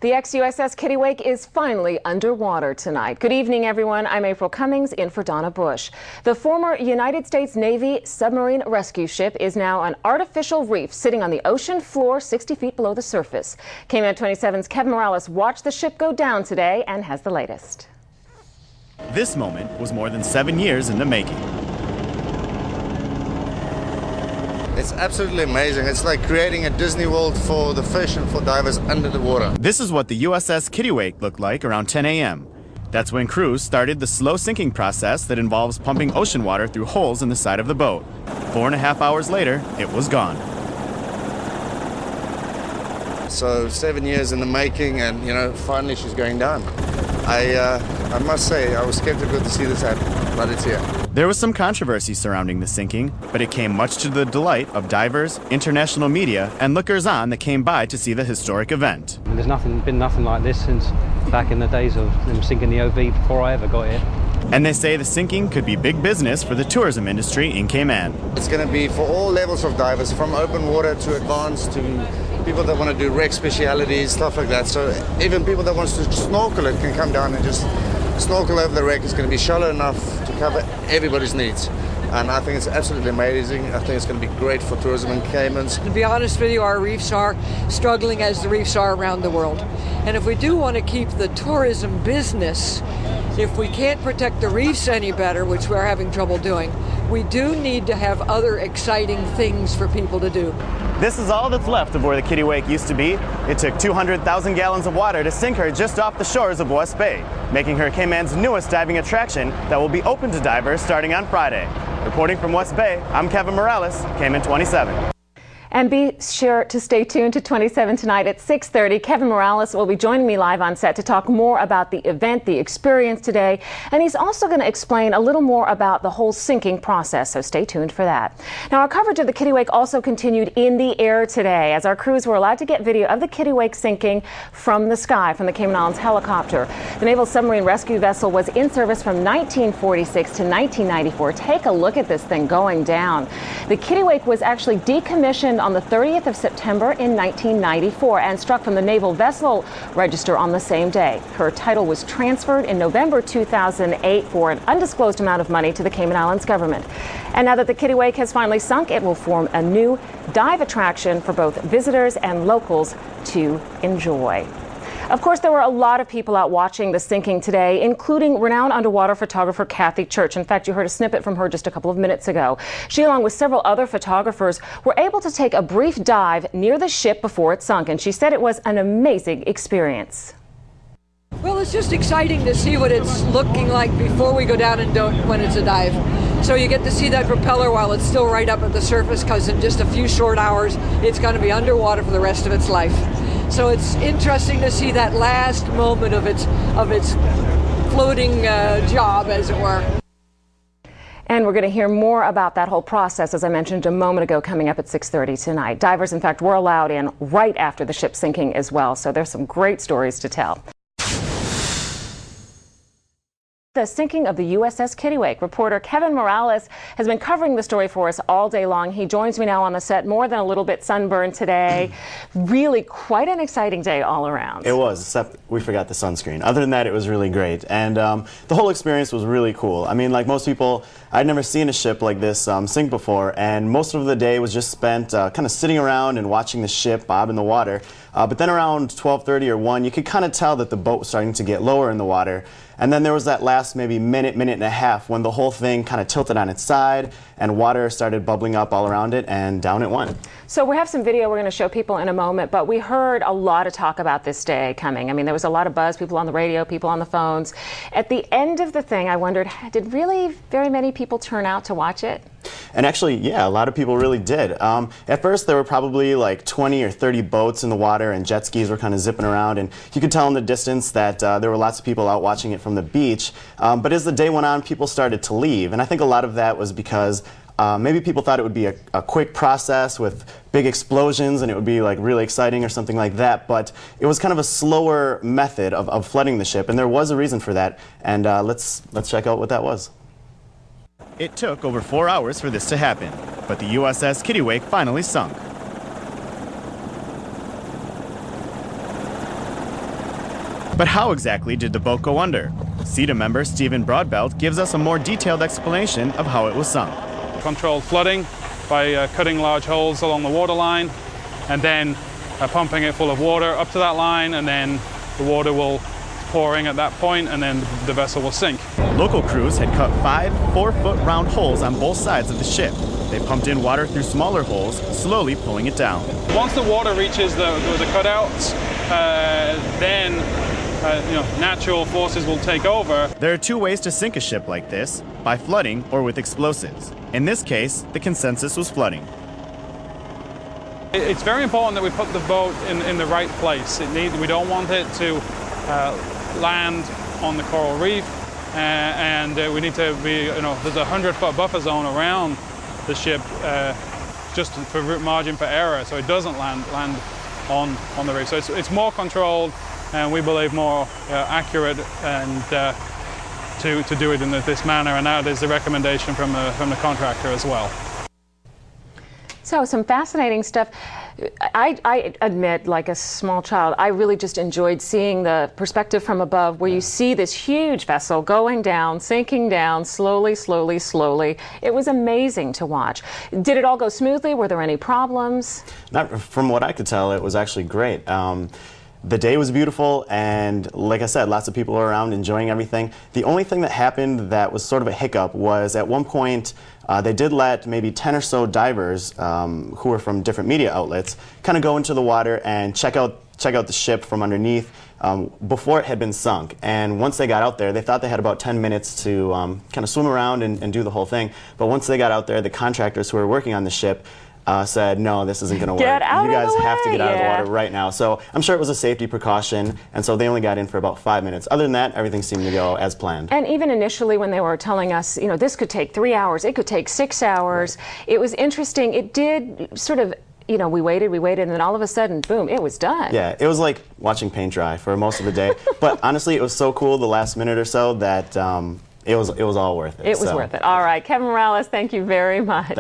The ex-U.S.S. Kittiwake is finally underwater tonight. Good evening, everyone. I'm April Cummings, in for Donna Bush. The former United States Navy submarine rescue ship is now an artificial reef sitting on the ocean floor 60 feet below the surface. Cayman 27's Kevin Morales watched the ship go down today and has the latest. This moment was more than 7 years in the making. It's absolutely amazing. It's like creating a Disney World for the fish and for divers under the water. This is what the U.S.S. Kittiwake looked like around 10 a.m. That's when crews started the slow sinking process that involves pumping ocean water through holes in the side of the boat. 4.5 hours later, it was gone. So 7 years in the making, and finally she's going down. I must say, I was skeptical to see this happen, but it's here. There was some controversy surrounding the sinking, but it came much to the delight of divers, international media, and lookers-on that came by to see the historic event. There's been nothing like this since back in the days of them sinking the OV before I ever got here. And they say the sinking could be big business for the tourism industry in Cayman. It's going to be for all levels of divers, from open water to advanced to people that want to do wreck specialities, stuff like that. So even people that want to snorkel it can come down and just snorkel over the wreck. It's going to be shallow enough to cover everybody's needs. And I think it's absolutely amazing. I think it's going to be great for tourism in Caymans. To be honest with you, our reefs are struggling as the reefs are around the world. And if we do want to keep the tourism business, if we can't protect the reefs any better, which we're having trouble doing, we do need to have other exciting things for people to do. This is all that's left of where the Kittiwake used to be. It took 200,000 gallons of water to sink her just off the shores of West Bay, making her Cayman's newest diving attraction that will be open to divers starting on Friday. Reporting from West Bay, I'm Kevin Morales, Cayman 27. And be sure to stay tuned to 27 tonight at 6:30. Kevin Morales will be joining me live on set to talk more about the event, the experience today, and he's also going to explain a little more about the whole sinking process, so stay tuned for that. Now, our coverage of the Kittiwake also continued in the air today, as our crews were allowed to get video of the Kittiwake sinking from the sky, from the Cayman Islands helicopter. The Naval Submarine Rescue Vessel was in service from 1946 to 1994. Take a look at this thing going down. The Kittiwake was actually decommissioned on the 30th of September in 1994 and struck from the Naval Vessel Register on the same day. Her title was transferred in November 2008 for an undisclosed amount of money to the Cayman Islands government. And now that the Kittiwake has finally sunk, it will form a new dive attraction for both visitors and locals to enjoy. Of course, there were a lot of people out watching the sinking today, including renowned underwater photographer Kathy Church. In fact, you heard a snippet from her just a couple of minutes ago. She, along with several other photographers, were able to take a brief dive near the ship before it sunk, and she said it was an amazing experience. Well, it's just exciting to see what it's looking like before we go down and when it's a dive. So you get to see that propeller while it's still right up at the surface, because in just a few short hours, it's going to be underwater for the rest of its life. So it's interesting to see that last moment of its floating job, as it were. And we're going to hear more about that whole process, as I mentioned a moment ago, coming up at 6:30 tonight. Divers, in fact, were allowed in right after the ship sinking as well. So there's some great stories to tell. The sinking of the U.S.S. Kittiwake. Reporter Kevin Morales has been covering the story for us all day long. He joins me now on the set, more than a little bit sunburned today. Really quite an exciting day all around. It was, except we forgot the sunscreen. Other than that, it was really great. And the whole experience was really cool. I mean, like most people, I'd never seen a ship like this sink before, and most of the day was just spent kind of sitting around and watching the ship bob in the water. But then around 12:30 or 1, you could kind of tell that the boat was starting to get lower in the water. And then there was that last maybe minute and a half when the whole thing kind of tilted on its side and water started bubbling up all around it, and down it went. So we have some video we're going to show people in a moment, but we heard a lot of talk about this day coming. I mean, there was a lot of buzz, people on the radio, people on the phones. At the end of the thing, I wondered, did really very many people turn out to watch it? And actually, yeah, a lot of people really did. At first, there were probably like 20 or 30 boats in the water, and jet skis were kind of zipping around, and you could tell in the distance that there were lots of people out watching it from the beach. But as the day went on, people started to leave, and I think a lot of that was because maybe people thought it would be a quick process with big explosions and it would be like really exciting or something like that, but it was kind of a slower method of flooding the ship, and there was a reason for that, and let's check out what that was. It took over 4 hours for this to happen, but the U.S.S. Kittiwake finally sunk. But how exactly did the boat go under? CETA member Stephen Broadbelt gives us a more detailed explanation of how it was sunk. Controlled flooding by cutting large holes along the waterline and then pumping it full of water up to that line, and then the water will pouring at that point, and then the vessel will sink. Local crews had cut 5 4-foot round holes on both sides of the ship. They pumped in water through smaller holes, slowly pulling it down. Once the water reaches the cutouts, then natural forces will take over. There are 2 ways to sink a ship like this, by flooding or with explosives. In this case, the consensus was flooding. It's very important that we put the boat in the right place. We don't want it to land on the coral reef, and we need to be, there's a 100-foot buffer zone around the ship just for margin for error, so it doesn't land on the reef. So it's more controlled, and we believe more accurate, and to do it in this manner, and that is the recommendation from the contractor as well. So some fascinating stuff. I admit, like a small child, I really just enjoyed seeing the perspective from above, where you see this huge vessel going down, sinking down, slowly, slowly, slowly. It was amazing to watch. Did it all go smoothly? Were there any problems? Not from what I could tell, it was actually great. The day was beautiful, and like I said, lots of people were around enjoying everything. The only thing that happened that was sort of a hiccup was at one point they did let maybe 10 or so divers who were from different media outlets kind of go into the water and check out the ship from underneath before it had been sunk. And once they got out there, they thought they had about 10 minutes to kind of swim around and do the whole thing. But once they got out there, the contractors who were working on the ship said, no, this isn't going to work. Get out you guys of the have to way. get out of the water right now. So I'm sure it was a safety precaution, and so they only got in for about 5 minutes. Other than that, everything seemed to go as planned. And even initially when they were telling us, this could take 3 hours, it could take 6 hours, right. It was interesting. It did sort of, we waited, and then all of a sudden, boom, it was done. Yeah, it was like watching paint dry for most of the day. But honestly, it was so cool the last minute or so that it was all worth it. It was worth it. All right, Kevin Morales, thank you very much.